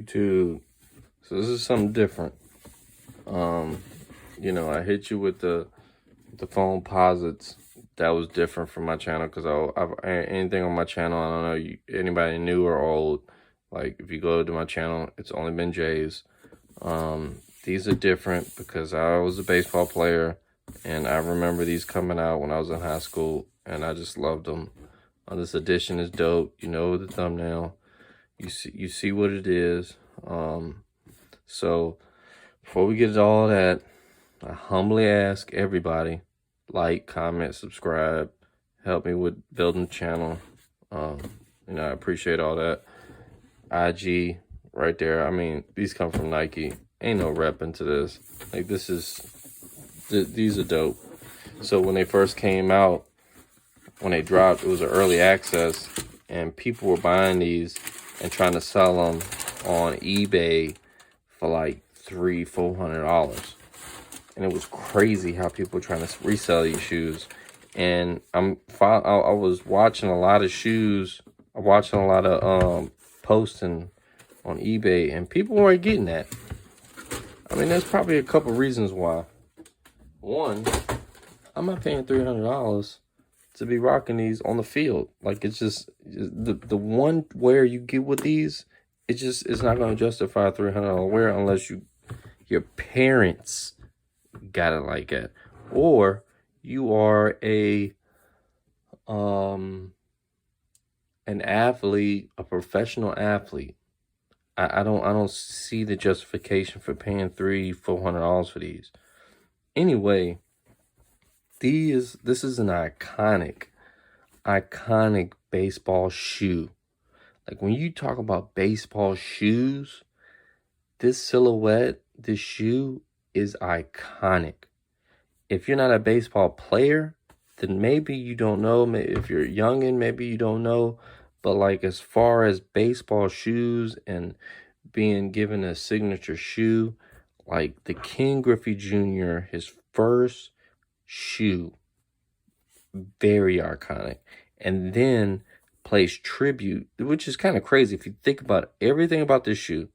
YouTube. So this is something different. I hit you with the phone posits. That was different from my channel because anything on my channel, I don't know anybody new or old. Like if you go to my channel, it's only been J's. These are different because I was a baseball player, and I remember these coming out when I was in high school, and I just loved them. This edition is dope. You know the thumbnail. You see what it is. So before we get into all that, I humbly ask everybody, like, comment, subscribe, help me with building the channel. I appreciate all that. IG right there. I mean, these come from Nike. Ain't no rep into this. Like, these are dope. So when they first came out, when they dropped, it was an early access, and people were buying these and trying to sell them on eBay for like $300-400. And it was crazy how people were trying to resell these shoes. And I was watching a lot of shoes. I'm watching a lot of posting on eBay, and people weren't getting that. I mean, there's probably a couple reasons why. One, I'm not paying $300 to be rocking these on the field. Like, it's just the one wear you get with these, it's not going to justify $300 wear unless your parents got it like that, or you are an athlete, a professional athlete. I don't see the justification for paying $300-400 for these. Anyway, this is an iconic baseball shoe. Like, when you talk about baseball shoes, this silhouette, this shoe is iconic. If you're not a baseball player, then maybe you don't know. Maybe if you're youngin', maybe you don't know. But like, as far as baseball shoes and being given a signature shoe, like the King Griffey Jr., his first shoe, very iconic. And then plays tribute, which is kind of crazy if you think about everything about this shoe.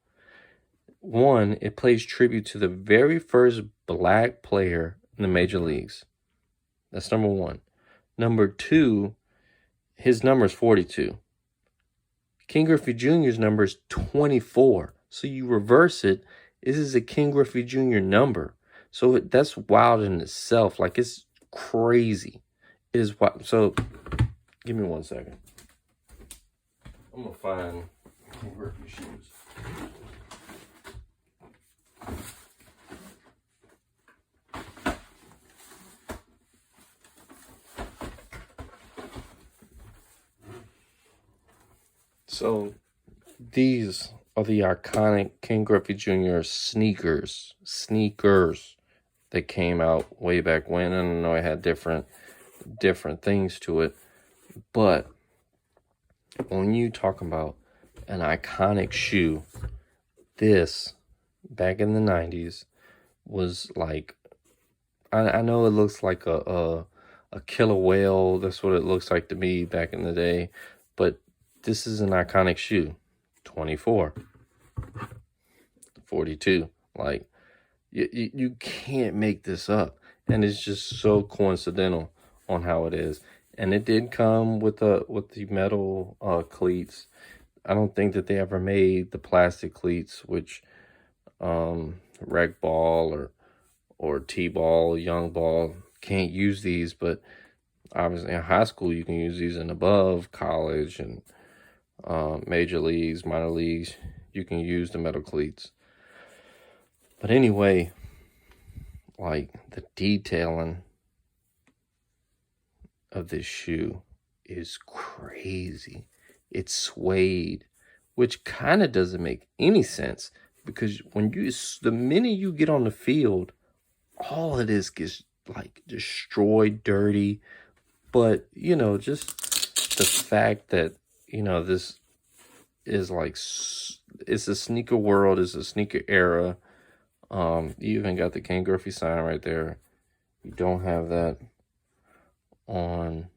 One, it plays tribute to the very first black player in the major leagues. That's number one. Number two, his number is 42. King Griffey Jr.'s number is 24. So you reverse it, this is a King Griffey Jr. number. So that's wild in itself. Like, it's crazy. It is wild. So give me 1 second. I'm going to find King Griffey shoes. So these are the iconic King Griffey Jr. sneakers that came out way back when. And I know it had different things to it, but when you talk about an iconic shoe, this back in the 90s was like, I know it looks like a killer whale. That's what it looks like to me back in the day, but this is an iconic shoe. 24, 42. Like, you can't make this up, and it's just so coincidental on how it is. And it did come with the metal cleats. I don't think that they ever made the plastic cleats, which rec ball or t-ball, young ball can't use these. But obviously in high school you can use these, and above college and major leagues, minor leagues, you can use the metal cleats. But anyway, like, the detailing of this shoe is crazy. It's suede, which kind of doesn't make any sense, because the minute you get on the field, all of this gets like destroyed, dirty. But just the fact that this is like, it's a sneaker world, it's a sneaker era. You even got the King Griffey sign right there. You don't have that on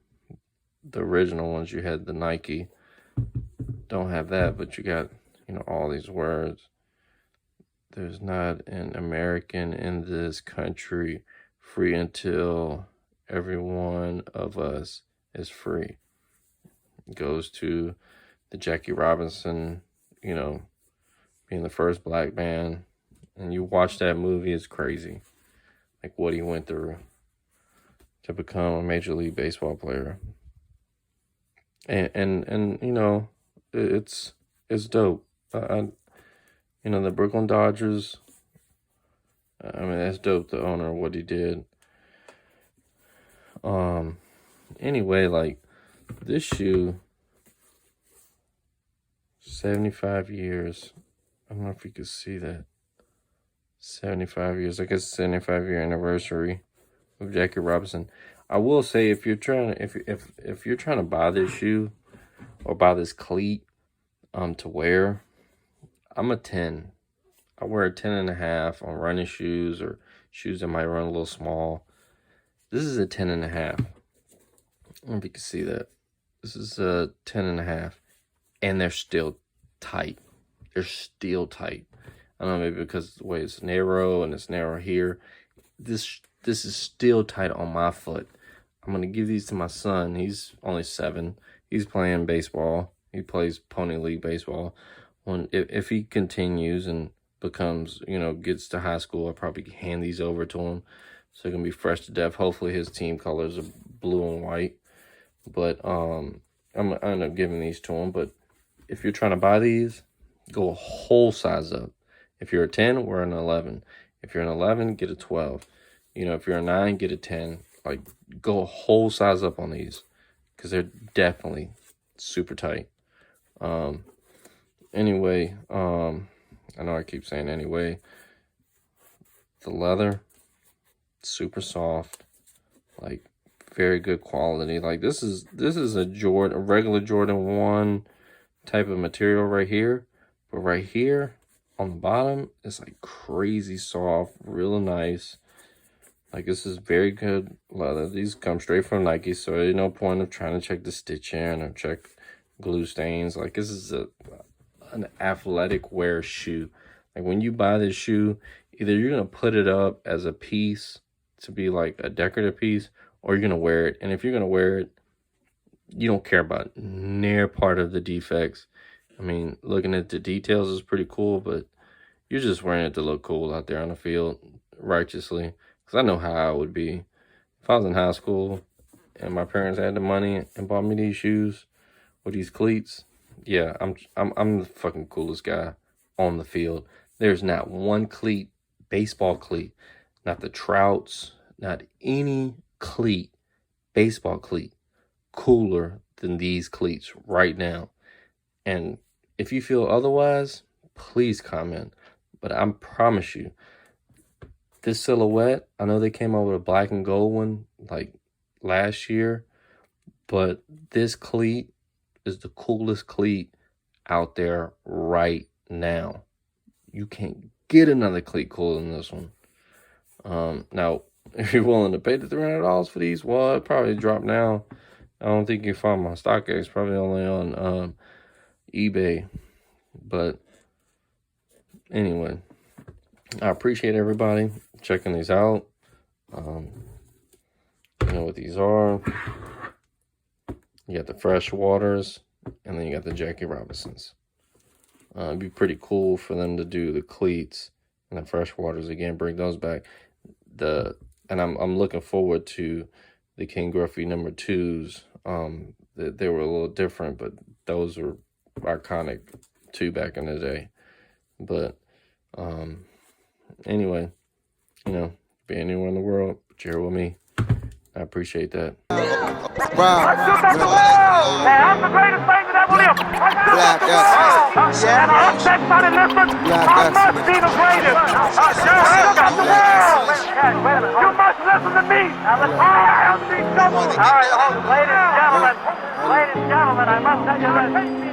the original ones. You had the Nike. Don't have that, but you got, all these words. There's not an American in this country free until every one of us is free. It goes to the Jackie Robinson, being the first black man. And you watch that movie, it's crazy. Like what he went through to become a Major League Baseball player. And it's dope. The Brooklyn Dodgers, that's dope, the owner, what he did. Anyway, like, this shoe, 75 years. I don't know if you can see that. 75 years. I guess 75-year anniversary of Jackie Robinson. I will say, if you're trying to buy this shoe or buy this cleat to wear, I'm a 10. I wear a 10.5 on running shoes or shoes that might run a little small. This is a 10.5. I don't know if you can see that. This is a 10.5, and they're still tight. They're still tight. I don't know, maybe because the way it's narrow and it's narrow here. This is still tight on my foot. I'm going to give these to my son. He's only 7. He's playing baseball. He plays Pony League baseball. If he continues and becomes, gets to high school, I'll probably hand these over to him. So they're going to be fresh to death. Hopefully his team colors are blue and white. But I'm going to end up giving these to him. But if you're trying to buy these, go a whole size up. If you're a 10, we're an 11. If you're an 11, get a 12. If you're a 9, get a 10. Like, go a whole size up on these, because they're definitely super tight. Anyway, I know I keep saying anyway. The leather, super soft, like very good quality. Like this is a regular Jordan 1 type of material right here, but right here on the bottom, it's like crazy soft, real nice. Like, this is very good leather. These come straight from Nike, so there's no point of trying to check the stitch in or check glue stains. Like, this is an athletic wear shoe. Like, when you buy this shoe, either you're going to put it up as a piece to be like a decorative piece, or you're going to wear it. And if you're going to wear it, you don't care about near part of the defects. I mean, looking at the details is pretty cool, but you're just wearing it to look cool out there on the field, righteously. Because I know how I would be. If I was in high school and my parents had the money and bought me these shoes with these cleats, yeah, I'm the fucking coolest guy on the field. There's not one cleat, baseball cleat, not the Trouts, not any cleat, baseball cleat, cooler than these cleats right now. And if you feel otherwise, please comment. But I promise you, this silhouette, I know they came out with a black and gold one like last year, but this cleat is the coolest cleat out there right now. You can't get another cleat cooler than this one. Now, if you're willing to pay the $300 for these, well, it probably dropped now. I don't think you can find my StockX, probably only on eBay. But anyway, I appreciate everybody checking these out. You know what these are. You got the Fresh Waters, and then you got the Jackie Robinsons. It'd be pretty cool for them to do the cleats and the Fresh Waters again, bring those back. And I'm looking forward to the King Griffey number 2s. They were a little different, but those were iconic too back in the day. But anyway, be anywhere in the world, but you're here with me. I appreciate that. Wow. I'm the greatest thing that ever lived. Black Africa. Yeah, and I'm that son in this one. I must be the greatest. Look at the world. You must listen to me. I am the trouble. All right, ladies and gentlemen, I must tell you this.